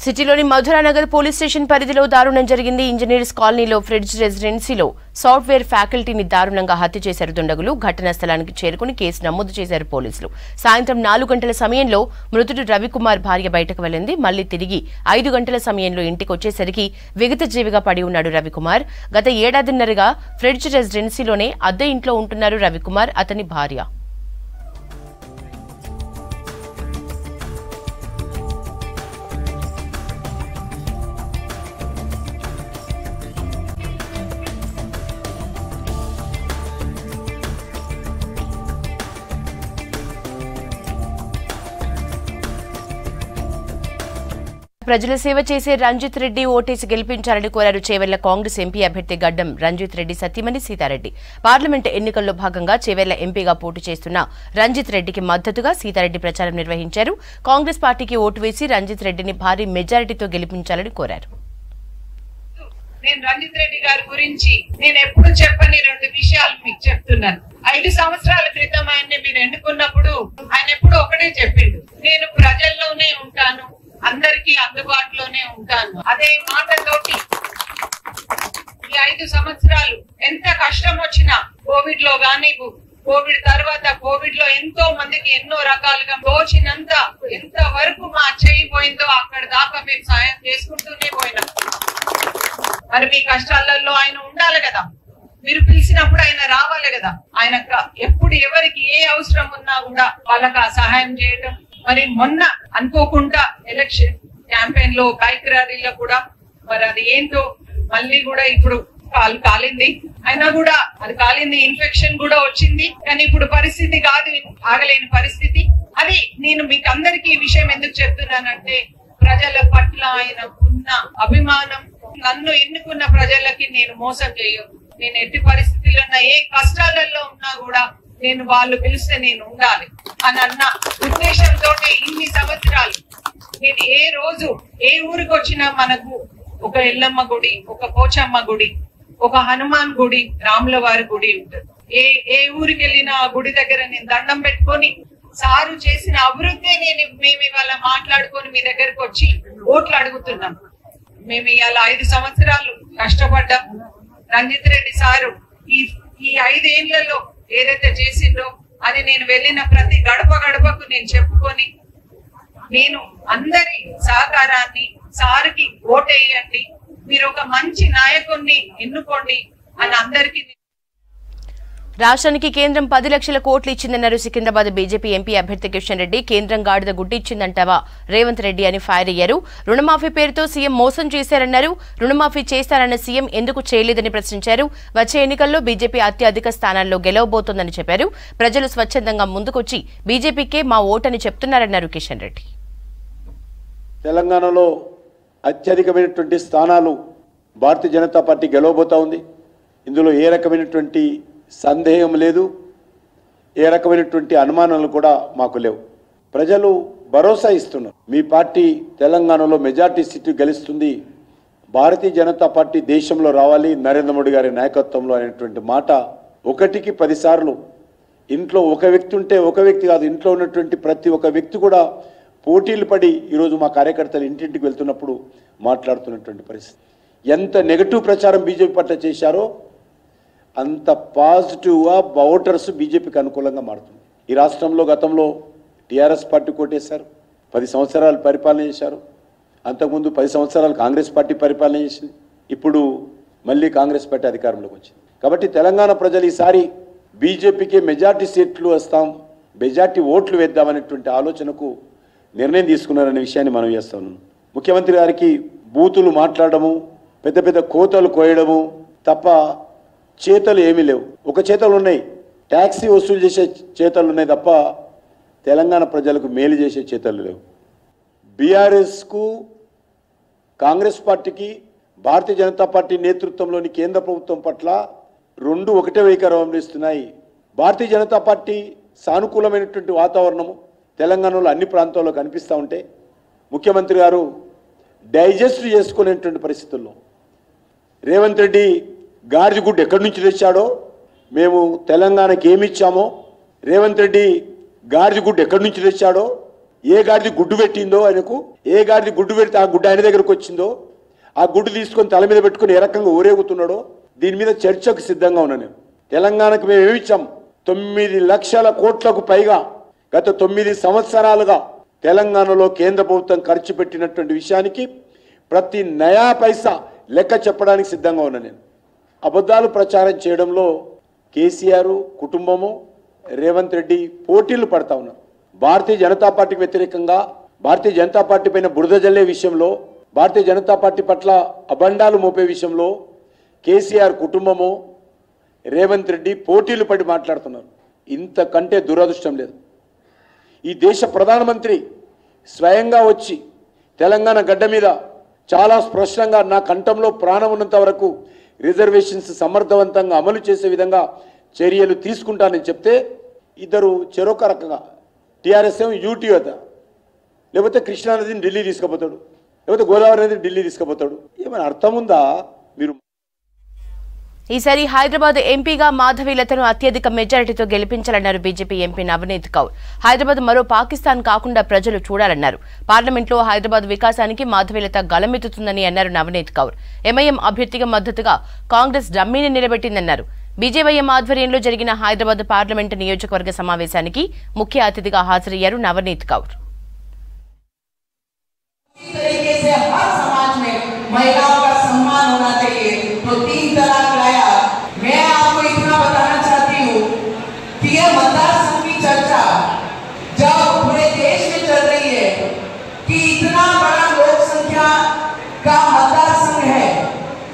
సిటీలోని Madhuranagar police station పరిధిలో దారుణం జరిగింది. ఇంజనీర్స్ కాలనీలో ఫ్రిడ్జ్ రెసిడెన్సీలో సాఫ్ట్వేర్ ఫ్యాకల్టీని దారుణంగా హత్య చేశారు దుండగులు. ఘటనా స్థలానికి చేరుకుని కేసు నమోదు చేశారు పోలీసులు. సాయంత్రం 4 గంటల సమయంలో మృతుడు రవికుమార్ భార్య బయటకు వెళ్లింది. మళ్లీ తిరిగి 5 గంటల సమయంలో ఇంటికి వచ్చేసరికి విగతజీవిగా పడి ఉన్నాడు రవికుమార్. గత ఏడాదిన్నరగా ఫ్రిడ్జ్ రెసిడెన్సీలోనే అద్దె ఇంట్లో ఉంటున్నారు రవికుమార్, అతని భార్య. ప్రజల సేవ చేసే రంజిత్ రెడ్డి ఓటేసి గెలిపించాలని కోరారు చేవెళ్ల కాంగ్రెస్ ఎంపీ అభ్యర్థి గడ్డం రంజిత్ రెడ్డి సతీమణి సీతారెడ్డి. పార్లమెంట్ ఎన్నికల్లో భాగంగా చేవెళ్ల ఎంపీగా పోటీ చేస్తున్న రంజిత్ రెడ్డికి మద్దతుగా సీతారెడ్డి ప్రచారం నిర్వహించారు. కాంగ్రెస్ పార్టీకి ఓటు వేసి రంజిత్ రెడ్డిని భారీ మెజారిటీతో గెలిపించాలని కోరారు. నేను రంజిత్ రెడ్డి గారి గురించి నేను ఎప్పుడు చెప్పని 2 విషయాలు మీకు చెప్తున్నాను. 5 సంవత్సరాల క్రితం ఆయన్ని మీరు ఎన్నుకున్నప్పుడు ఆయన ఎప్పుడు ఒకటే చెప్పిండు, నేను ప్రజల్లోనే ఉంటాను, అందరికీ అందుబాటులోనే ఉంటాను. అదే మాటతోటి ఈ 5 సంవత్సరాలు ఎంత కష్టం వచ్చినా కోవిడ్ లో గానీ, కోవిడ్ తర్వాత కోవిడ్ లో ఎంతో మందికి ఎన్నో రకాలుగా తోచినంత ఎంత వరకు మా చేయి పోయిందో అక్కడ దాకా మేము సాయం చేసుకుంటూనే పోయినాం. మరి మీ కష్టాలలో ఆయన ఉండాలి కదా, మీరు పిలిచినప్పుడు ఆయన రావాలి కదా. ఆయన ఎప్పుడు ఎవరికి ఏ అవసరం ఉన్నా కూడా వాళ్ళకి ఆ సహాయం చేయటం. మరి మొన్న అనుకోకుండా ఎలక్షన్ క్యాంపెయిన్ లో బైక్ ర్యాలీలో కూడా మరి అది ఏంటో మళ్ళీ కూడా ఇప్పుడు కాలింది, అయినా కూడా అది కాలింది, ఇన్ఫెక్షన్ కూడా వచ్చింది. కానీ ఇప్పుడు పరిస్థితి కాదు, ఆగలేని పరిస్థితి. అది నేను మీకు అందరికీ ఈ విషయం ఎందుకు చెప్తున్నానంటే ప్రజల పట్ల ఆయనకున్న అభిమానం. నన్ను ఎన్నుకున్న ప్రజలకి నేను మోసం చేయను. నేను ఎట్టి పరిస్థితుల్లో ఉన్నా, ఏ కష్టాలలో ఉన్నా కూడా నేను వాళ్ళు పిలిస్తే నేను ఉండాలి అని అన్న ఉద్దేశంతో ఇన్ని సంవత్సరాలు నేను ఏ రోజు ఏ ఊరికి వచ్చినా మనకు ఒక ఎల్లమ్మ గుడి, ఒక పోచమ్మ గుడి, ఒక హనుమాన్ గుడి, రాముల వారి గుడి ఉంటుంది. ఏ ఊరికి వెళ్ళినా ఆ గుడి దగ్గర నేను దండం పెట్టుకొని సారు చేసిన అభివృద్ధి మేము ఇవాళ మాట్లాడుకొని మీ దగ్గరకు వచ్చి ఓట్లు అడుగుతున్నాం. మేము ఇవాళ 5 సంవత్సరాలు కష్టపడ్డాం. రంజిత్ రెడ్డి సారు ఈ 5 ఏళ్లలో ఏదైతే చేసిందో అది నేను వెళ్ళిన ప్రతి గడపకు నేను చెప్పుకొని, నేను అందరి సహకారాన్ని సార్కి ఓటేయండి, మీరు ఒక మంచి నాయకుడిని ఎన్నుకోండి అని అందరికీ. రాష్ట్రానికి కేంద్రం 10 లక్షల కోట్లు ఇచ్చిందన్నారు సికింద్రాబాద్ బీజేపీ ఎంపీ అభ్యర్థి కిషన్ రెడ్డి. కేంద్రం గాడిద గుడ్డిచ్చిందంటావా రేవంత్ రెడ్డి అని ఫైర్ అయ్యారు. రుణమాఫీ పేరుతో సీఎం మోసం చేశారన్నారు. రుణమాఫీ చేస్తారన్న సీఎం ఎందుకు చేయలేదని ప్రశ్నించారు. వచ్చే ఎన్నికల్లో బీజేపీ అత్యధిక స్థానాల్లో గెలవబోతోందని చెప్పారు. ప్రజలు స్వచ్ఛందంగా ముందుకొచ్చి బీజేపీకే మా ఓటని చెప్తున్నారన్నారు కిషన్ రెడ్డి. తెలంగాణలో అత్యధికమైనటువంటి స్థానాలు భారతీయ జనతా పార్టీ గెలవబోతా ఉంది. ఇందులో ఏ రకమైనటువంటి సందేహం లేదు, ఏ రకమైనటువంటి అనుమానాలు కూడా మాకు లేవు. ప్రజలు భరోసా ఇస్తున్నారు. మీ పార్టీ తెలంగాణలో మెజార్టీ సీటు గెలుస్తుంది, భారతీయ జనతా పార్టీ దేశంలో రావాలి, నరేంద్ర మోడీ గారి నాయకత్వంలో అనేటువంటి మాట 1కి 10 సార్లు. ఇంట్లో ఒక వ్యక్తి ఉంటే ఒక వ్యక్తి కాదు, ఇంట్లో ఉన్నటువంటి ప్రతి ఒక్క వ్యక్తి కూడా పోటీలు పడి ఈరోజు మా కార్యకర్తలు ఇంటింటికి వెళ్తున్నప్పుడు మాట్లాడుతున్నటువంటి పరిస్థితి. ఎంత నెగటివ్ ప్రచారం బీజేపీ పట్ల చేశారో అంత పాజిటివ్గా ఓటర్స్ బీజేపీకి అనుకూలంగా మారుతుంది. ఈ రాష్ట్రంలో గతంలో టీఆర్ఎస్ పార్టీ కోటేశారు, 10 సంవత్సరాలు పరిపాలన చేశారు. అంతకుముందు 10 సంవత్సరాలు కాంగ్రెస్ పార్టీ పరిపాలన చేసింది. ఇప్పుడు మళ్ళీ కాంగ్రెస్ పార్టీ అధికారంలోకి వచ్చింది. కాబట్టి తెలంగాణ ప్రజలు ఈసారి బీజేపీకి మెజార్టీ సీట్లు వస్తాం, మెజార్టీ ఓట్లు వేద్దామనేటువంటి ఆలోచనకు నిర్ణయం తీసుకున్నారనే విషయాన్ని మనం చేస్తా ఉన్నాం. ముఖ్యమంత్రి గారికి బూతులు మాట్లాడము, పెద్ద పెద్ద కోతలు కోయడము తప్ప చేతలు ఏమీ లేవు. ఒక చేతలు ఉన్నాయి, ట్యాక్సీ వసూలు చేసే చేతలు ఉన్నాయి తప్ప తెలంగాణ ప్రజలకు మేలు చేసే చేతలు లేవు. బీఆర్ఎస్కు, కాంగ్రెస్ పార్టీకి, భారతీయ జనతా పార్టీ నేతృత్వంలోని కేంద్ర ప్రభుత్వం పట్ల 2 ఒకటే వైఖరి అవలంబిస్తున్నాయి. భారతీయ జనతా పార్టీ సానుకూలమైనటువంటి వాతావరణము తెలంగాణలో అన్ని ప్రాంతాల్లో కనిపిస్తూ ఉంటే ముఖ్యమంత్రి గారు డైజెస్ట్ చేసుకునేటువంటి పరిస్థితుల్లో రేవంత్ రెడ్డి గాడిద గుడ్డు ఎక్కడి నుంచి తెచ్చాడో, మేము తెలంగాణకి ఏమి ఇచ్చామో, రేవంత్ రెడ్డి గాడిద గుడ్డు ఎక్కడి నుంచి తెచ్చాడో, ఏ గాడిది గుడ్డు పెట్టిందో ఆయనకు, ఏ గాడిది గుడ్డు పెడితే ఆ గుడ్డు ఆయన దగ్గరకు వచ్చిందో, ఆ గుడ్డు తీసుకొని తల మీద పెట్టుకుని ఏ రకంగా ఊరేగుతున్నాడో దీని మీద చర్చకు సిద్ధంగా ఉన్నాను నేను. తెలంగాణకు మేము ఏమి ఇచ్చాం? 9 లక్షల కోట్లకు పైగా గత 9 సంవత్సరాలుగా తెలంగాణలో కేంద్ర ప్రభుత్వం ఖర్చు పెట్టినటువంటి విషయానికి ప్రతి నయా పైసా లెక్క చెప్పడానికి సిద్ధంగా ఉన్నాను నేను. అబద్ధాలు ప్రచారం చేయడంలో కేసీఆర్ కుటుంబము, రేవంత్ రెడ్డి పోటీలు పడతా ఉన్నారు. భారతీయ జనతా పార్టీకి వ్యతిరేకంగా, భారతీయ జనతా పార్టీ పైన బురద జల్లే విషయంలో, భారతీయ జనతా పార్టీ పట్ల అబండాలు మోపే విషయంలో కేసీఆర్ కుటుంబము, రేవంత్ రెడ్డి పోటీలు పడి మాట్లాడుతున్నారు. ఇంతకంటే దురదృష్టం లేదు. ఈ దేశ ప్రధానమంత్రి స్వయంగా వచ్చి తెలంగాణ గడ్డ మీద చాలా స్పష్టంగా నా కంఠంలో ప్రాణం ఉన్నంత వరకు రిజర్వేషన్స్ సమర్థవంతంగా అమలు చేసే విధంగా చర్యలు తీసుకుంటానని చెప్తే ఇద్దరు చెరొక రకంగా, టీఆర్ఎస్ ఏమో యూటీ వద్ద, లేకపోతే కృష్ణానదిని ఢిల్లీ తీసుకుపోతాడు, లేకపోతే గోదావరి నదిని ఢిల్లీ తీసుకుపోతాడు. ఏమైనా అర్థం ఉందా? మీరు ఈసారి హైదరాబాద్ ఎంపీగా మాధవీలతను అత్యధిక మెజారిటీతో గెలిపించాలన్నారు బీజేపీ ఎంపీ నవనీత్ కౌర్. హైదరాబాద్ మరో పాకిస్తాన్ కాకుండా ప్రజలు చూడాలన్నారు. పార్లమెంట్లో హైదరాబాద్ వికాసానికి మాధవీలత గలమెత్తుతుందని అన్నారు నవనీత్ కౌర్. ఎంఐఎం అభ్యర్థిగా మద్దతుగా కాంగ్రెస్ డమ్మీని నిలబెట్టిందన్నారు. బీజేవైఎం ఆధ్వర్యంలో జరిగిన హైదరాబాద్ పార్లమెంటు నియోజకవర్గ సమావేశానికి ముఖ్య అతిథిగా హాజరయ్యారు నవనీత్ కౌర్. महिलाओं का सम्मान होना चाहिए, तो 3 तलाक लाया। मैं आपको इतना बताना चाहती हूँ कि यह मतदार संघ की चर्चा जब पूरे देश में चल रही है कि इतना बड़ा लोक संख्या का मतदार संघ है,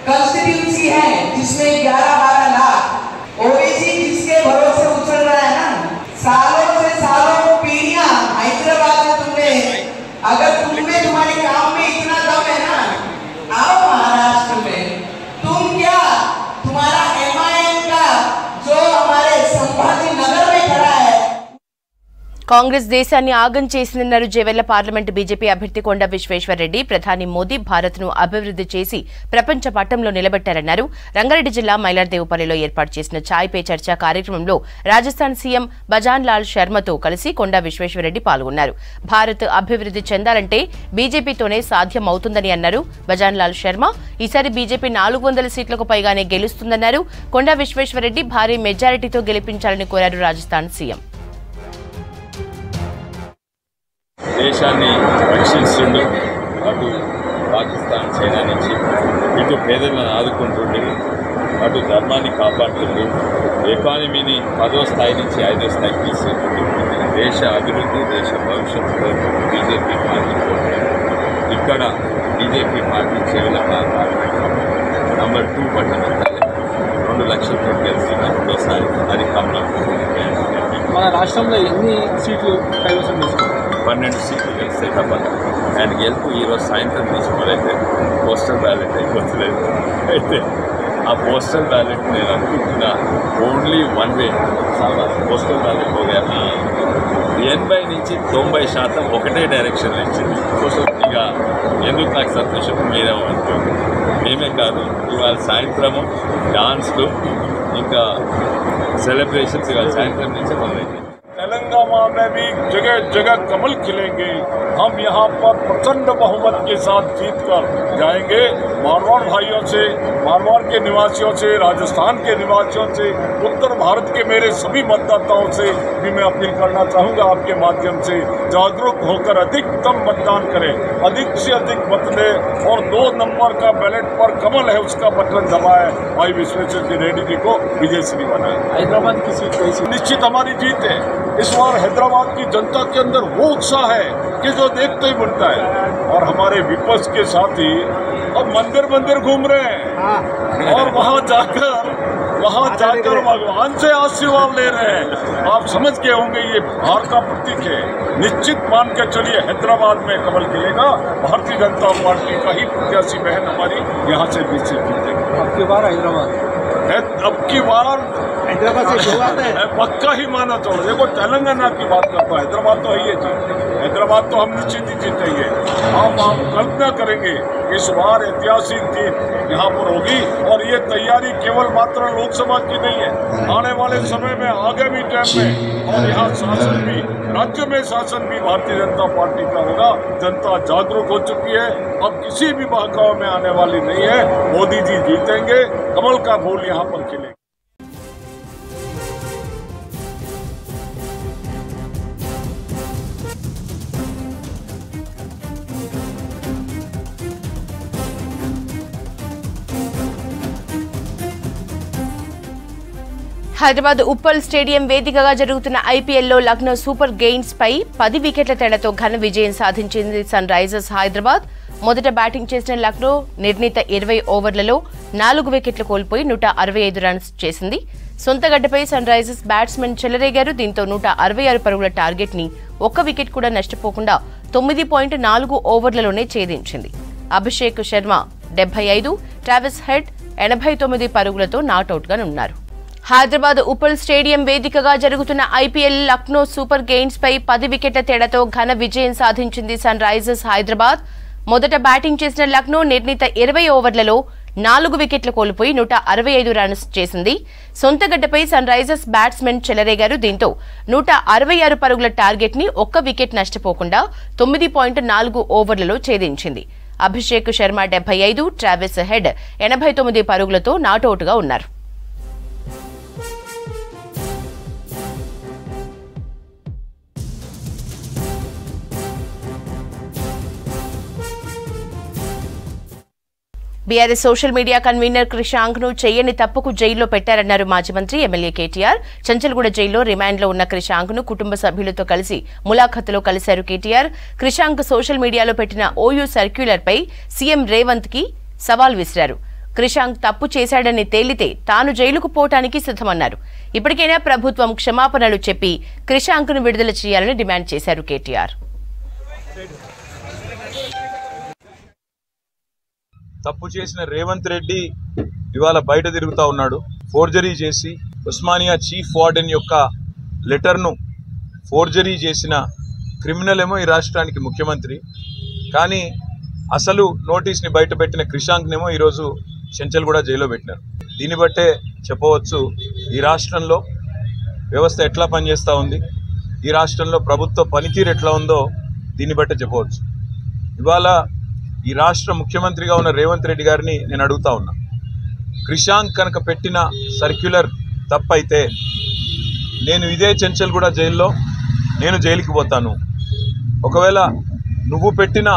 कंस्टिट्यूंसी है जिसमें 11-12 लाख, ओबीसी जिसके भरोसे उछल रहा है ना, सालों से सालों पीढ़ियां हैदराबाद में तुमने, अगर तुमने तुम्हारे काम में इतना दम है ना, आओ महाराष्ट्र में। तुम क्या, तुम्हारा एमआईएम का जो हमारे संभाजी नगर में खड़ा है। కాంగ్రెస్ దేశాన్ని ఆగం చేసిందన్నారు జేవెళ్ల పార్లమెంటు బీజేపీ అభ్యర్థి కొండ విశ్వేశ్వరరెడ్డి. ప్రధాని మోదీ భారత్ను అభివృద్ధి చేసి ప్రపంచ పటంలో నిలబెట్టారన్నారు. రంగారెడ్డి జిల్లా మైలార్దేవుపల్లిలో ఏర్పాటు చేసిన ఛాయ్ పే చర్చ కార్యక్రమంలో రాజస్థాన్ సీఎం భజన్ లాల్ శర్మతో కలిసి కొండ విశ్వేశ్వరరెడ్డి పాల్గొన్నారు. భారత్ అభివృద్ధి చెందాలంటే బీజేపీతోనే సాధ్యమవుతుందని అన్నారు భజన్ లాల్ శర్మ. ఈసారి బీజేపీ 400 సీట్లకు పైగానే గెలుస్తుందన్నారు. కొండ విశ్వేశ్వరరెడ్డి భారీ మెజారిటీతో గెలిపించాలని కోరారు రాజస్థాన్ సీఎం. దేశాన్ని రక్షిస్తుండు, అటు పాకిస్తాన్ చైనా నుంచి, ఇటు పేదలను ఆదుకుంటుండు, అటు ధర్మాన్ని కాపాడుతుండు, ఎకానమీని 10వ స్థాయి నుంచి 5వ స్థాయికి తీసుకుంటుంది. దేశ అభివృద్ధి, దేశ భవిష్యత్తు బీజేపీ పార్టీ. ఇక్కడ BJP party Chevella number 2 button 2 లక్షలతో గెలుస్తున్న ఒకసారి అది కమలం. మన రాష్ట్రంలో ఎన్ని సీట్లు కైవసం చేసుకుంటారు? 12 సీట్లు గెలిస్తే తప్పదు. అండ్ గెలుపు ఈరోజు సాయంత్రం తీసుకోవాలైతే పోస్టల్ బ్యాలెట్ అయిపోతలేదు. అయితే ఆ పోస్టల్ బ్యాలెట్ నేను అనుకుంటున్నా ఓన్లీ 1 వే పోస్టల్ బ్యాలెట్ పోగా 80 నుంచి 90% ఒకటే డైరెక్షన్లో ఇచ్చింది. ఇక ఎందుకు నాకు సంతోషం మీరేమో అనుకోండి. మేమే కాదు, ఇవాళ సాయంత్రము డాన్స్లు ఇంకా సెలబ్రేషన్స్ ఇవాళ సాయంత్రం నుంచి మొదలైంది. तेलंगाना में भी जगह जगह कमल खिलेंगे। हम यहाँ पर प्रचंड बहुमत के साथ जीत कर जाएंगे। मारवाड़ भाइयों से, मारवाड़ के निवासियों से, राजस्थान के निवासियों से, उत्तर भारत के मेरे सभी मतदाताओं से भी मैं अपील करना चाहूँगा आपके माध्यम से जागरूक होकर अधिकतम मतदान करें, अधिक से अधिक मत दें और 2 नंबर का बैलेट पर कमल है उसका बटन दबाए भाई विश्वेश्वर रेड्डी जी को विजय श्री बनाए। हैदराबाद की सीट कैसी? निश्चित हमारी जीत है। इस बार हैदराबाद की जनता के अंदर वो उत्साह है कि जो देखते ही बनता है। और हमारे विपक्ष के साथी अब मंदिर मंदिर घूम रहे हैं और वहाँ जाकर भगवान से आशीर्वाद ले रहे हैं। आप समझ के होंगे ये हार का प्रतीक है। निश्चित मान के चलिए हैदराबाद में कमल खिलेगा। भारतीय जनता पार्टी का ही प्रत्याशी बहन हमारी यहाँ से निश्चित जीतेगी। आपके बार हैदराबाद अब की बार हैदराबाद से पक्का ही माना चलो। देखो तेलंगाना की बात करता हूँ, हैदराबाद तो है ही जी, हैदराबाद तो हम निश्चित ही जीतेंगे। हम कल्पना करेंगे इस बार ऐतिहासिक जीत यहाँ पर होगी। और ये तैयारी केवल मात्र लोकसभा की नहीं है, आने वाले समय में आगामी टाइम में और यहाँ शासन भी, राज्य में शासन भी भारतीय जनता पार्टी का होगा। जनता जागरूक हो चुकी है, अब किसी भी बहकाव में आने वाली नहीं है। मोदी जी जीतेंगे, कमल का फूल यहाँ पर खिलेगा। హైదరాబాద్ ఉప్పల్ స్టేడియం వేదికగా జరుగుతున్న ఐపీఎల్లో లక్నో సూపర్ గెయిన్స్ పై 10 వికెట్ల తేడాతో ఘన విజయం సాధించింది సన్ రైజర్స్ హైదరాబాద్. మొదట బ్యాటింగ్ చేసిన లక్నో నిర్ణీత 20 ఓవర్లలో 4 వికెట్లు కోల్పోయి 165 రన్స్ చేసింది. సొంత గడ్డపై సన్ రైజర్స్ బ్యాట్స్మెన్ చెలరేగారు. దీంతో 166 పరుగుల టార్గెట్ ని ఒక్క వికెట్ కూడా నష్టపోకుండా 9.4 ఓవర్లలోనే ఛేదించింది. అభిషేక్ శర్మ 75, ట్రావిస్ హెడ్ 89 పరుగులతో నాట్అవుట్ గా ఉన్నారు. హైదరాబాద్ ఉప్పల్ స్టేడియం వేదికగా జరుగుతున్న ఐపీఎల్ లక్నో సూపర్ గెయిన్స్ పై 10 వికెట్ల తేడాతో ఘన విజయం సాధించింది సన్ రైజర్స్ హైదరాబాద్. మొదట బ్యాటింగ్ చేసిన లక్నో నిర్ణీత 20 ఓవర్లలో 4 వికెట్లు కోల్పోయి 165 రన్స్ చేసింది. సొంత గడ్డపై సన్ రైజర్స్ బ్యాట్స్మెన్ చెలరేగారు. దీంతో 166 పరుగుల టార్గెట్ ని ఒక్క వికెట్ నష్టపోకుండా 9.4 ఓవర్లలో ఛేదించింది. అభిషేక్ శర్మ 75, ట్రావిస్ హెడ్ 89 పరుగులతో నాట్అవుట్ గా ఉన్నారు. BRS social media convener Krishank ను చేయని తప్పుకు జైల్లో పెట్టారన్నారు మాజీ మంత్రి ఎమ్మెల్యే కేటీఆర్. చంచల్గూడ జైల్లో రిమాండ్లో ఉన్న క్రిషాంక్ ను కుటుంబ సభ్యులతో కలిసి ములాఖతులో కలిశారు కేటీఆర్. క్రిషాంక్ సోషల్ మీడియాలో పెట్టిన ఓయూ సర్క్యులర్ పై సీఎం రేవంత్ కి సవాల్ విసిరారు. క్రిషాంక్ తప్పు చేశాడని తేలితే తాను జైలుకు పోవటానికి సిద్ధమన్నారు. ఇప్పటికైనా ప్రభుత్వం క్షమాపణలు చెప్పి క్రిషాంక్ ను విడుదల చేయాలని డిమాండ్ చేశారు కేటీఆర్. తప్పు చేసిన రేవంత్ రెడ్డి ఇవాళ బయట తిరుగుతూ ఉన్నాడు. ఫోర్జరీ చేసి ఉస్మానియా చీఫ్ వార్డెన్ యొక్క లెటర్ను ఫోర్జరీ చేసిన క్రిమినల్ ఏమో ఈ రాష్ట్రానికి ముఖ్యమంత్రి. కానీ అసలు నోటీస్ని బయట పెట్టిన క్రిషాంక్నేమో ఈరోజు చెంచల్గూడ జైల్లో పెట్టినారు. దీన్ని బట్టే చెప్పవచ్చు ఈ రాష్ట్రంలో వ్యవస్థ ఎట్లా పనిచేస్తూ ఉంది, ఈ రాష్ట్రంలో ప్రభుత్వ పనితీరు ఎట్లా ఉందో దీన్ని బట్టే చెప్పవచ్చు. ఇవాళ ఈ రాష్ట్ర ముఖ్యమంత్రిగా ఉన్న రేవంత్ రెడ్డి గారిని నేను అడుగుతా ఉన్నా, క్రిషాంక్ కనుక పెట్టిన సర్క్యులర్ తప్పైతే నేను ఇదే చెంచల్గూడ జైల్లో నేను జైలుకి పోతాను. ఒకవేళ నువ్వు పెట్టిన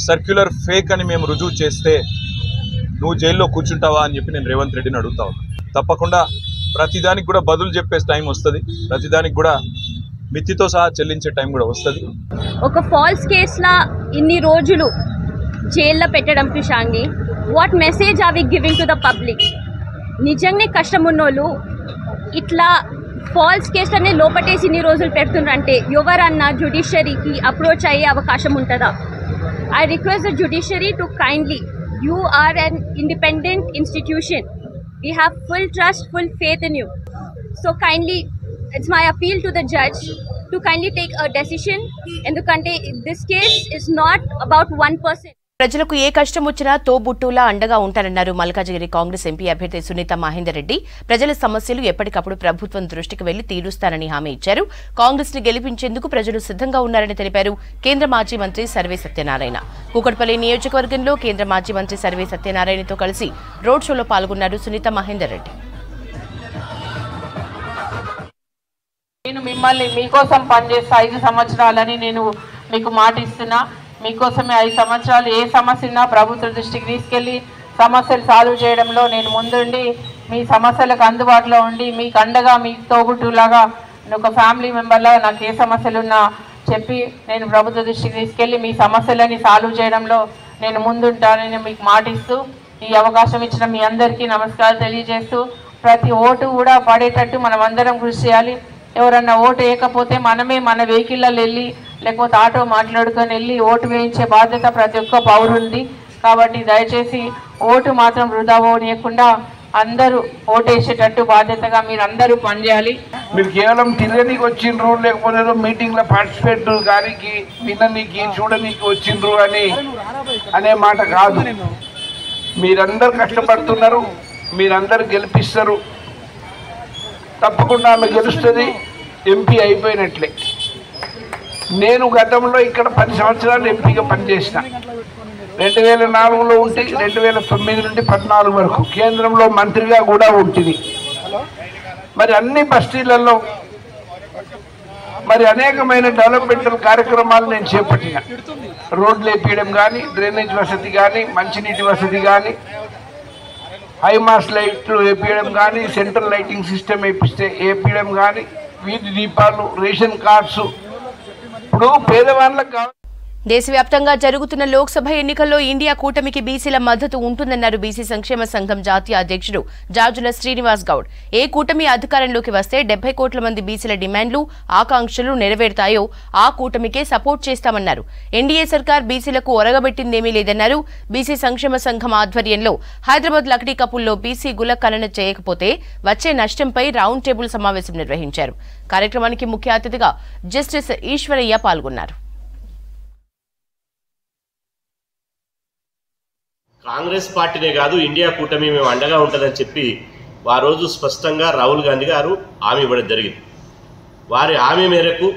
సర్క్యులర్ ఫేక్ అని మేము రుజువు చేస్తే నువ్వు జైల్లో కూర్చుంటావా అని చెప్పి నేను రేవంత్ రెడ్డిని అడుగుతా ఉన్నా. తప్పకుండా ప్రతిదానికి కూడా బదులు చెప్పే టైం వస్తుంది, ప్రతిదానికి కూడా మితితో సహా చెల్లించే టైం కూడా వస్తుంది. ఒక ఫాల్స్ కేసులా ఇన్ని రోజులు జైల్లో పెట్టడం క్రిషాంక్ని, what message are we giving to the public? నిజంగానే కష్టం ఉన్నోళ్ళు ఇట్లా ఫాల్స్ కేసులనే లోపటేసి ఇన్ని రోజులు పెడుతున్నారంటే ఎవరన్నా జ్యుడిషియరీకి అప్రోచ్ అయ్యే అవకాశం ఉంటుందా? I request the judiciary to kindly, you are an independent institution, we have full trust, full faith in you. So kindly it's my appeal to the judge to kindly take a decision, ఎందుకంటే this case is not about one person. ప్రజలకు ఏ కష్టం వచ్చినా తోబుట్టులా అండగా ఉంటారన్నారు Malkajgiri Congress MP అభ్యర్థి సునీత మహేందర్ రెడ్డి. ప్రజల సమస్యలు ఎప్పటికప్పుడు ప్రభుత్వం దృష్టికి వెళ్లి తీరుస్తానని హామీ ఇచ్చారు. కాంగ్రెస్ ని గెలిపించేందుకు ప్రజలు సిద్ధంగా ఉన్నారని తెలిపారు కేంద్ర మాజీ మంత్రి సర్వే సత్యనారాయణ. కూకట్పల్లి నియోజకవర్గంలో కేంద్ర మాజీ మంత్రి సర్వే సత్యనారాయణతో కలిసి రోడ్ షోలో పాల్గొన్నారు సునీత మహేందర్ రెడ్డి. నేను మిమ్మల్ని మీకోసం పనిచేస్తా 5 సంవత్సరాలని నేను మీకు మాట ఇస్తున్నా. మీకోసమే 5 సంవత్సరాలు ఏ సమస్య ఉన్నా ప్రభుత్వ దృష్టికి తీసుకెళ్లి సమస్యలు సాల్వ్ చేయడంలో నేను ముందుండి మీ సమస్యలకు అందుబాటులో ఉండి మీకు అండగా మీ తోబుట్టులాగా ఒక ఫ్యామిలీ మెంబర్లా నాకు ఏ సమస్యలు ఉన్నా చెప్పి నేను ప్రభుత్వ దృష్టికి తీసుకెళ్లి మీ సమస్యలని సాల్వ్ చేయడంలో నేను ముందుంటానని మీకు మాట ఇస్తూ ఈ అవకాశం ఇచ్చిన మీ అందరికీ నమస్కారాలు తెలియజేస్తూ, ప్రతి ఓటు కూడా పడేటట్టు మనం అందరం కృషి చేయాలి. ఎవరన్నా ఓటు వేయకపోతే మనమే మన వెహికల్లో వెళ్ళి లేకపోతే ఆటో మాట్లాడుకొని వెళ్ళి ఓటు వేయించే బాధ్యత ప్రతి ఒక్క పౌరుంది. కాబట్టి దయచేసి ఓటు మాత్రం వృధా పోనీయకుండా అందరూ ఓటేసేటట్టు బాధ్యతగా మీరు అందరూ పనిచేయాలి. మీరు కేవలం తిరగనీకి వచ్చిండ్రు, లేకపోతే ఏదో మీటింగ్లో పార్టిసిపేట్ కానీ విననీకి చూడనీకి వచ్చిండ్రు అనే మాట కాదు. మీరందరూ కష్టపడుతున్నారు, మీరందరూ గెలిపిస్తారు. తప్పకుండా ఆమె గెలుస్తుంది, ఎంపీ అయిపోయినట్లే. నేను గతంలో ఇక్కడ 10 సంవత్సరాలు ఎంపీగా పనిచేసిన. 2004లో ఉంటే 2009 నుండి 14 వరకు కేంద్రంలో మంత్రిగా కూడా ఉంటుంది. మరి అన్ని బస్తీలలో మరి అనేకమైన డెవలప్మెంటల్ కార్యక్రమాలు నేను చేపట్టిన. రోడ్లు వేపించడం కానీ, డ్రైనేజ్ వసతి కానీ, మంచినీటి వసతి కానీ, హైమాస్ లైట్లు వేపించడం కానీ, సెంట్రల్ లైటింగ్ సిస్టమ్ వేపించడం కానీ, వీధి దీపాలు, రేషన్ కార్డ్స్. ఇప్పుడు పేదవాళ్ళకు దేశవ్యాప్తంగా జరుగుతున్న లోక్సభ ఎన్నికల్లో ఇండియా కూటమికి బీసీల మద్దతు ఉంటుందన్నారు బీసీ సంక్షేమ సంఘం జాతీయ అధ్యక్షుడు జార్జుల శ్రీనివాస్ గౌడ్. ఏ కూటమి అధికారంలోకి వస్తే 70 కోట్ల మంది బీసీల డిమాండ్లు, ఆకాంక్షలు నెరవేరుతాయో ఆ కూటమికే సపోర్ట్ చేస్తామన్నారు. ఎన్డీఏ సర్కార్ బీసీలకు ఒరగబెట్టిందేమీ లేదన్నారు. బీసీ సంక్షేమ సంఘం ఆధ్వర్యంలో హైదరాబాద్ లక్డీ కపుల్లో బీసీ గుల ఖనన చేయకపోతే వచ్చే నష్టంపై రౌండ్ టేబుల్ సమావేశం నిర్వహించారు. కార్యక్రమానికి ముఖ్య అతిథిగా జస్టిస్ ఈశ్వరయ్య పాల్గొన్నారు. కాంగ్రెస్ పార్టీనే కాదు, ఇండియా కూటమి మేము అండగా ఉంటుందని చెప్పి ఆ రోజు స్పష్టంగా రాహుల్ గాంధీ గారు హామీ ఇవ్వడం జరిగింది. వారి హామీ మేరకు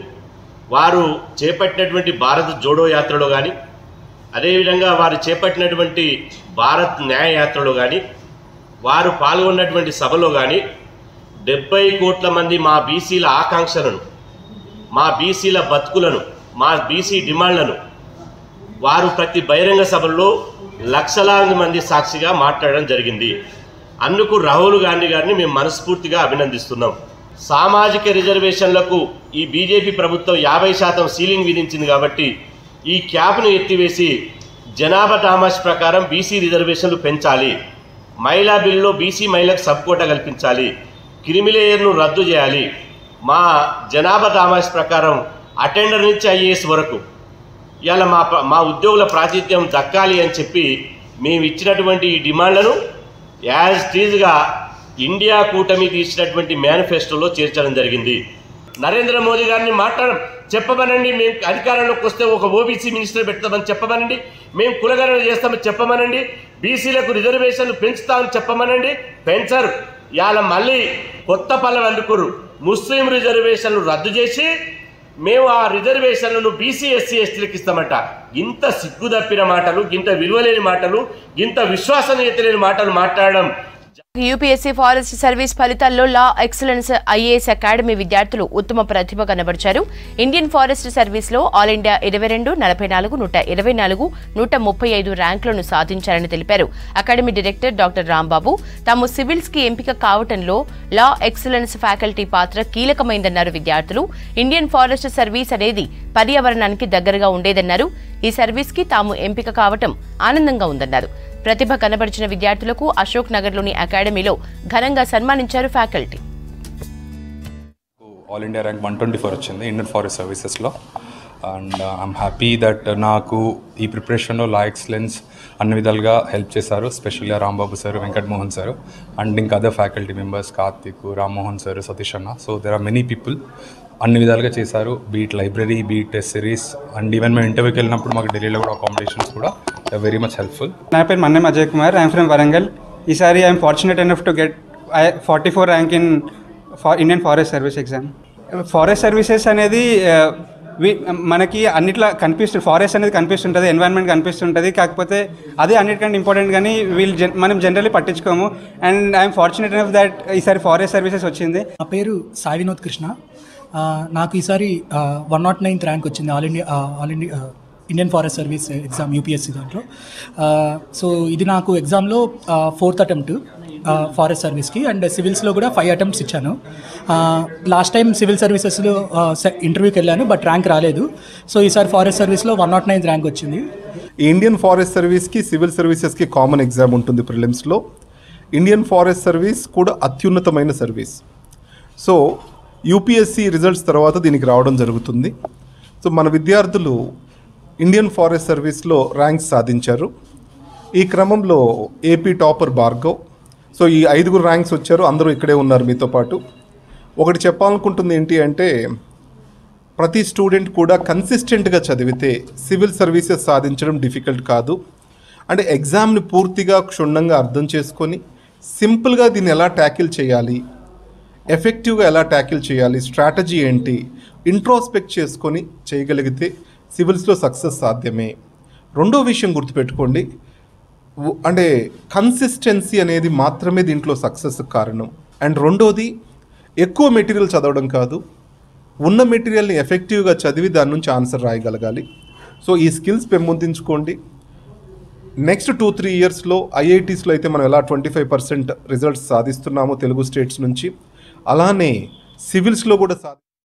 వారు చేపట్టినటువంటి భారత్ జోడో యాత్రలో కానీ, అదేవిధంగా వారు చేపట్టినటువంటి భారత్ న్యాయ యాత్రలో కానీ, వారు పాల్గొన్నటువంటి సభలో కానీ 70 కోట్ల మంది మా బీసీల ఆకాంక్షలను, మా బీసీల బతుకులను, మా బీసీ డిమాండ్లను వారు ప్రతి బహిరంగ సభల్లో లక్షలాది మంది సాక్షిగా మాట్లాడడం జరిగింది. అందుకు రాహుల్ గాంధీ గారిని మేము మనస్ఫూర్తిగా అభినందిస్తున్నాం. సామాజిక రిజర్వేషన్లకు ఈ బీజేపీ ప్రభుత్వం 50% సీలింగ్ విధించింది కాబట్టి ఈ క్యాప్ను ఎత్తివేసి జనాభా డామాష్ ప్రకారం బీసీ రిజర్వేషన్లు పెంచాలి. మహిళా బిల్లులో బీసీ మహిళలకు సబ్ కోటా కల్పించాలి. క్రిమిలేయర్ను రద్దు చేయాలి. మా జనాభా డామాష్ ప్రకారం అటెండర్ నుంచి ఐఏఎస్ వరకు ఇవాళ మా ఉద్యోగుల ప్రాతినిధ్యం దక్కాలి అని చెప్పి మేము ఇచ్చినటువంటి ఈ డిమాండ్లను యాజ్ టీజ్గా ఇండియా కూటమి తీసినటువంటి మేనిఫెస్టోలో చేర్చడం జరిగింది. నరేంద్ర మోదీ గారిని చెప్పమనండి, మేము అధికారంలోకి వస్తే ఒక ఓబీసీ మినిస్టర్ పెడతామని చెప్పమనండి, మేము కులగణన చేస్తామని చెప్పమనండి, బీసీలకు రిజర్వేషన్లు పెంచుతామని చెప్పమనండి. పెంచరు. ఇవాళ మళ్ళీ కొత్త పనులు అందుకురు. ముస్లిం రిజర్వేషన్లు రద్దు చేసి మేము ఆ రిజర్వేషన్లను బీసీ ఎస్సీ ఎస్టీలకు ఇస్తామట. ఇంత సిగ్గు తప్పిన మాటలు, ఇంత విలువలేని మాటలు, ఇంత విశ్వసనీయత లేని మాటలు మాట్లాడడం. యూపీఎస్సీ ఫారెస్ట్ సర్వీస్ ఫలితాల్లో లా ఎక్సలెన్స్ ఐఏఎస్ అకాడమీ విద్యార్థులు ఉత్తమ ప్రతిభ కనబరిచారు. ఇండియన్ ఫారెస్ట్ సర్వీస్ లో ఆల్ ఇండియా 22, 44, 124, 135 ర్యాంకులను సాధించారని తెలిపారు. అకాడమీ డైరెక్టర్ డాక్టర్ రాంబాబు తాము సివిల్స్ కి ఎంపిక కావడంలో లా ఎక్సలెన్స్ ఫ్యాకల్టీ పాత్ర కీలకమైందన్నారు. విద్యార్థులు ఇండియన్ ఫారెస్ట్ సర్వీస్ అనేది పర్యావరణానికి దగ్గరగా ఉండేదన్నారు. ఈ సర్వీస్ కి తాము ఎంపిక కావటం ఆనందంగా ఉందన్నారు. ప్రతిభ కనబరిచిన విద్యార్థులకు అశోక్ నగర్లోని అకాడమీలో ఘనంగా సన్మానించారు ఫ్యాకల్టీ. ఆల్ ఇండియా ర్యాంక్ 124 వచ్చింది ఇండియన్ ఫారెస్ట్ సర్వీసెస్లో. అండ్ ఐఎమ్ హ్యాపీ దట్ నాకు ఈ ప్రిపరేషన్లో లా ఎక్సలెన్స్ అన్ని విధాలుగా హెల్ప్ చేశారు. స్పెషల్గా Rambabu sir, Venkatamohan sir and ఇంకా other faculty members Karthik, Rammohan sir, Satish అన్న. So there are many people అన్ని విధాలుగా చేశారు. Beat library, beat test series and even మేము ఇంటర్వ్యూకి వెళ్ళినప్పుడు మాకు ఢిల్లీలో కూడా అకామిడేషన్స్ కూడా వెరీ మచ్ హెల్ప్ఫుల్. నా పేరు మన్నేం అజయ్ కుమార్. I'm from Warangal. ఈసారి I'm fortunate enough to get 44 rank in Indian forest service exam. Forest services అనేది మనకి అన్నిట్లా కనిపిస్తుంది. ఫారెస్ట్ అనేది కనిపిస్తుంటుంది, ఎన్వైరన్మెంట్ కనిపిస్తుంటుంది. కాకపోతే అదే అన్నిటికంటే ఇంపార్టెంట్, కానీ మనం జనరల్లీ పట్టించుకోము. And I'm fortunate enough that ఈసారి ఫారెస్ట్ సర్వీసెస్ వచ్చింది. నా పేరు సాయి వినోద్ కృష్ణ. నాకు ఈసారి 109th ర్యాంక్ వచ్చింది all India Indian forest service exam UPSC దాంట్లో. సో ఇది నాకు ఎగ్జామ్లో 4th అటెంప్ట్ ఫారెస్ట్ సర్వీస్కి. అండ్ సివిల్స్లో కూడా 5 అటెంప్ట్స్ ఇచ్చాను. లాస్ట్ టైం సివిల్ సర్వీసెస్లో ఇంటర్వ్యూకి వెళ్ళాను, బట్ ర్యాంక్ రాలేదు. సో ఈసారి ఫారెస్ట్ సర్వీస్లో 109th ర్యాంక్ వచ్చింది. ఇండియన్ ఫారెస్ట్ సర్వీస్కి సివిల్ సర్వీసెస్కి కామన్ ఎగ్జామ్ ఉంటుంది ప్రిలిమ్స్లో. ఇండియన్ ఫారెస్ట్ సర్వీస్ కూడా అత్యున్నతమైన సర్వీస్. సో యూపీఎస్సీ రిజల్ట్స్ తర్వాత దీనికి రావడం జరుగుతుంది. సో మన విద్యార్థులు ఇండియన్ ఫారెస్ట్ సర్వీస్లో ర్యాంక్స్ సాధించారు. ఈ క్రమంలో ఏపీ టాపర్ భార్గవ్, సో ఈ 5 ర్యాంక్స్ వచ్చారు, అందరూ ఇక్కడే ఉన్నారు మీతో పాటు. ఒకటి చెప్పాలనుకుంటుంది ఏంటి అంటే, ప్రతి స్టూడెంట్ కూడా కన్సిస్టెంట్గా చదివితే సివిల్ సర్వీసెస్ సాధించడం డిఫికల్ట్ కాదు. అంటే ఎగ్జామ్ని పూర్తిగా క్షుణ్ణంగా అర్థం చేసుకొని సింపుల్గా దీన్ని ఎలా ట్యాకిల్ చేయాలి, ఎఫెక్టివ్గా ఎలా ట్యాకిల్ చేయాలి, స్ట్రాటజీ ఏంటి, ఇంట్రోస్పెక్ట్ చేసుకొని చేయగలిగితే సివిల్స్లో సక్సెస్ సాధ్యమే. రెండో విషయం గుర్తుపెట్టుకోండి, అంటే కన్సిస్టెన్సీ అనేది మాత్రమే దీంట్లో సక్సెస్ కారణం. అండ్ రెండోది, ఎక్కువ మెటీరియల్ చదవడం కాదు, ఉన్న మెటీరియల్ని ఎఫెక్టివ్గా చదివి దాని నుంచి ఆన్సర్ రాయగలగాలి. సో ఈ స్కిల్స్ పెంపొందించుకోండి. నెక్స్ట్ 2-3 ఇయర్స్లో ఐఐటీస్లో అయితే మనం ఎలా 25% రిజల్ట్స్ సాధిస్తున్నామో తెలుగు స్టేట్స్ నుంచి, అలానే సివిల్స్లో కూడా